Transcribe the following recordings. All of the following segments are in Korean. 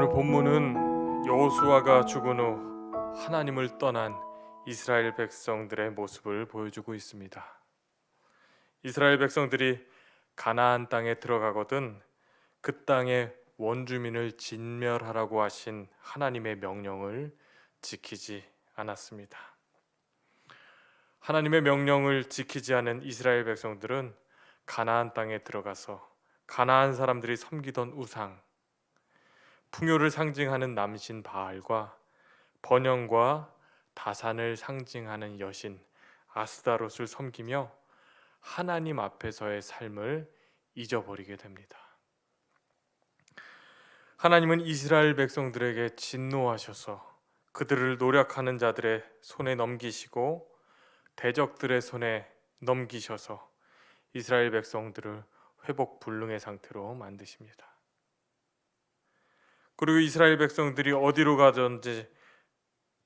오늘 본문은 여호수아가 죽은 후 하나님을 떠난 이스라엘 백성들의 모습을 보여주고 있습니다. 이스라엘 백성들이 가나안 땅에 들어가거든 그 땅의 원주민을 진멸하라고 하신 하나님의 명령을 지키지 않았습니다. 하나님의 명령을 지키지 않은 이스라엘 백성들은 가나안 땅에 들어가서 가나안 사람들이 섬기던 우상, 풍요를 상징하는 남신 바알과 번영과 다산을 상징하는 여신 아스다롯을 섬기며 하나님 앞에서의 삶을 잊어버리게 됩니다. 하나님은 이스라엘 백성들에게 진노하셔서 그들을 노력하는 자들의 손에 넘기시고 대적들의 손에 넘기셔서 이스라엘 백성들을 회복 불능의 상태로 만드십니다. 그리고 이스라엘 백성들이 어디로 가든지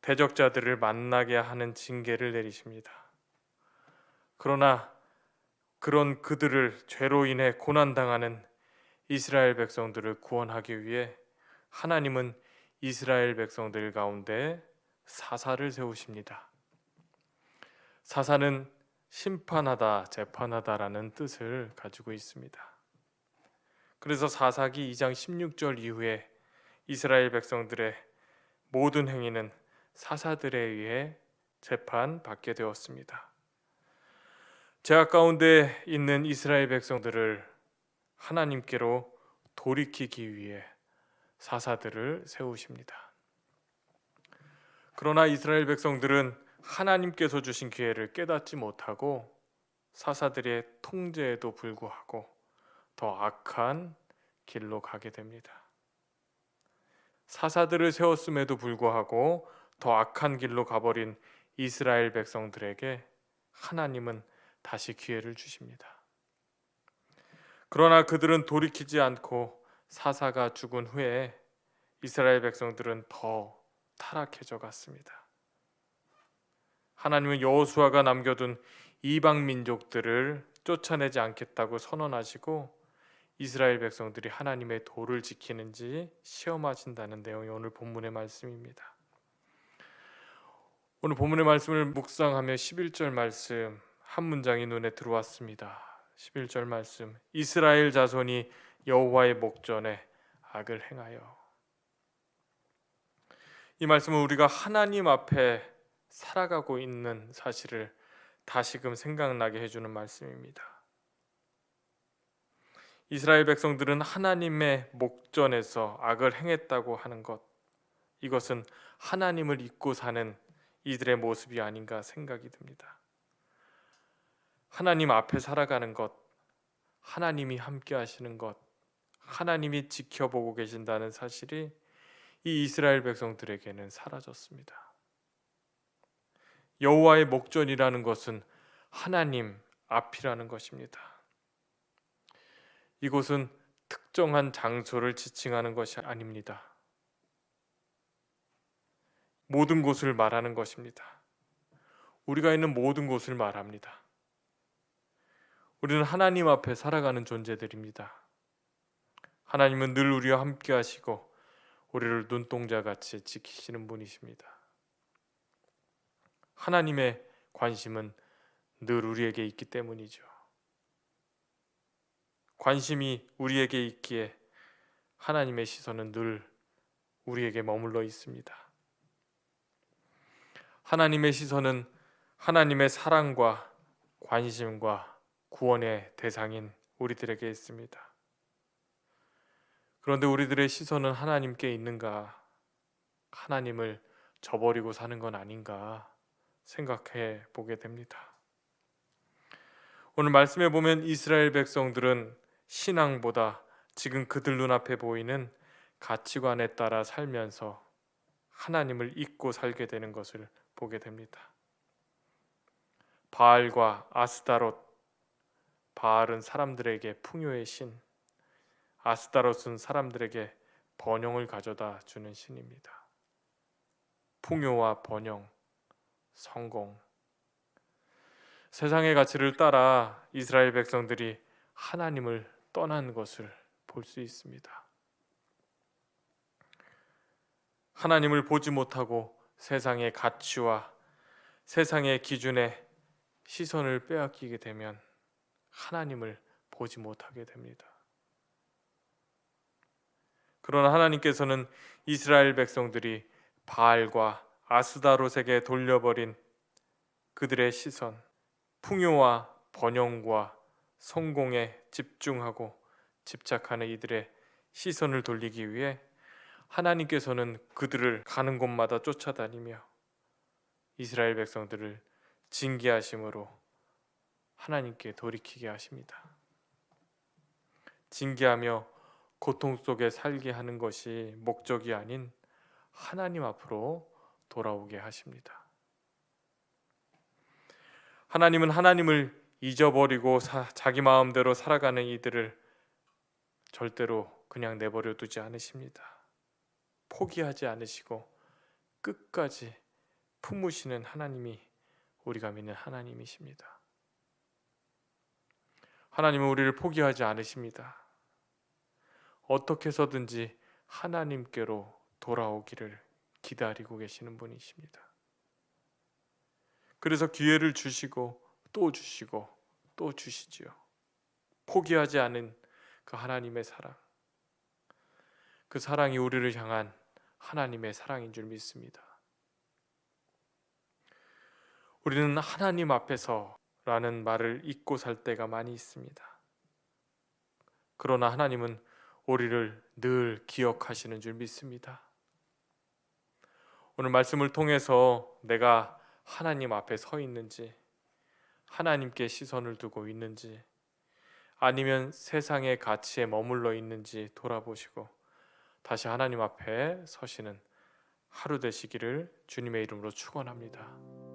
대적자들을 만나게 하는 징계를 내리십니다. 그러나 그런 그들을 죄로 인해 고난당하는 이스라엘 백성들을 구원하기 위해 하나님은 이스라엘 백성들 가운데 사사를 세우십니다. 사사는 심판하다, 재판하다라는 뜻을 가지고 있습니다. 그래서 사사기 2장 16절 이후에 이스라엘 백성들의 모든 행위는 사사들에 의해 재판받게 되었습니다. 죄악 가운데 있는 이스라엘 백성들을 하나님께로 돌이키기 위해 사사들을 세우십니다. 그러나 이스라엘 백성들은 하나님께서 주신 기회를 깨닫지 못하고 사사들의 통제에도 불구하고 더 악한 길로 가게 됩니다. 사사들을 세웠음에도 불구하고 더 악한 길로 가버린 이스라엘 백성들에게 하나님은 다시 기회를 주십니다. 그러나 그들은 돌이키지 않고 사사가 죽은 후에 이스라엘 백성들은 더 타락해져 갔습니다. 하나님은 여호수아가 남겨둔 이방 민족들을 쫓아내지 않겠다고 선언하시고 이스라엘 백성들이 하나님의 도를 지키는지 시험하신다는 내용이 오늘 본문의 말씀입니다. 오늘 본문의 말씀을 묵상하며 11절 말씀 한 문장이 눈에 들어왔습니다. 11절 말씀, 이스라엘 자손이 여호와의 목전에 악을 행하여. 이 말씀은 우리가 하나님 앞에 살아가고 있는 사실을 다시금 생각나게 해주는 말씀입니다. 이스라엘 백성들은 하나님의 목전에서 악을 행했다고 하는 것, 이것은 하나님을 잊고 사는 이들의 모습이 아닌가 생각이 듭니다. 하나님 앞에 살아가는 것, 하나님이 함께 하시는 것, 하나님이 지켜보고 계신다는 사실이 이 이스라엘 백성들에게는 사라졌습니다. 여호와의 목전이라는 것은 하나님 앞이라는 것입니다. 이곳은 특정한 장소를 지칭하는 것이 아닙니다. 모든 곳을 말하는 것입니다. 우리가 있는 모든 곳을 말합니다. 우리는 하나님 앞에 살아가는 존재들입니다. 하나님은 늘 우리와 함께 하시고 우리를 눈동자같이 지키시는 분이십니다. 하나님의 관심은 늘 우리에게 있기 때문이죠. 관심이 우리에게 있기에 하나님의 시선은 늘 우리에게 머물러 있습니다. 하나님의 시선은 하나님의 사랑과 관심과 구원의 대상인 우리들에게 있습니다. 그런데 우리들의 시선은 하나님께 있는가? 하나님을 저버리고 사는 건 아닌가 생각해 보게 됩니다. 오늘 말씀에 보면 이스라엘 백성들은 신앙보다 지금 그들 눈앞에 보이는 가치관에 따라 살면서 하나님을 잊고 살게 되는 것을 보게 됩니다. 바알과 아스다롯, 바알은 사람들에게 풍요의 신, 아스다롯은 사람들에게 번영을 가져다 주는 신입니다. 풍요와 번영, 성공, 세상의 가치를 따라 이스라엘 백성들이 하나님을 떠난 것을 볼 수 있습니다. 하나님을 보지 못하고 세상의 가치와 세상의 기준에 시선을 빼앗기게 되면 하나님을 보지 못하게 됩니다. 그러나 하나님께서는 이스라엘 백성들이 바알과 아스다롯에게 돌려버린 그들의 시선, 풍요와 번영과 성공에 집중하고 집착하는 이들의 시선을 돌리기 위해 하나님께서는 그들을 가는 곳마다 쫓아다니며 이스라엘 백성들을 징계하심으로 하나님께 돌이키게 하십니다. 징계하며 고통 속에 살게 하는 것이 목적이 아닌 하나님 앞으로 돌아오게 하십니다. 하나님은 하나님을 잊어버리고 자기 마음대로 살아가는 이들을 절대로 그냥 내버려 두지 않으십니다. 포기하지 않으시고 끝까지 품으시는 하나님이 우리가 믿는 하나님이십니다. 하나님은 우리를 포기하지 않으십니다. 어떻게 해서든지 하나님께로 돌아오기를 기다리고 계시는 분이십니다. 그래서 기회를 주시고 또 주시고 또 주시지요. 포기하지 않은 그 하나님의 사랑, 그 사랑이 우리를 향한 하나님의 사랑인 줄 믿습니다. 우리는 하나님 앞에서 라는 말을 잊고 살 때가 많이 있습니다. 그러나 하나님은 우리를 늘 기억하시는 줄 믿습니다. 오늘 말씀을 통해서 내가 하나님 앞에 서 있는지, 하나님께 시선을 두고 있는지, 아니면 세상의 가치에 머물러 있는지 돌아보시고 다시 하나님 앞에 서시는 하루 되시기를 주님의 이름으로 축원합니다.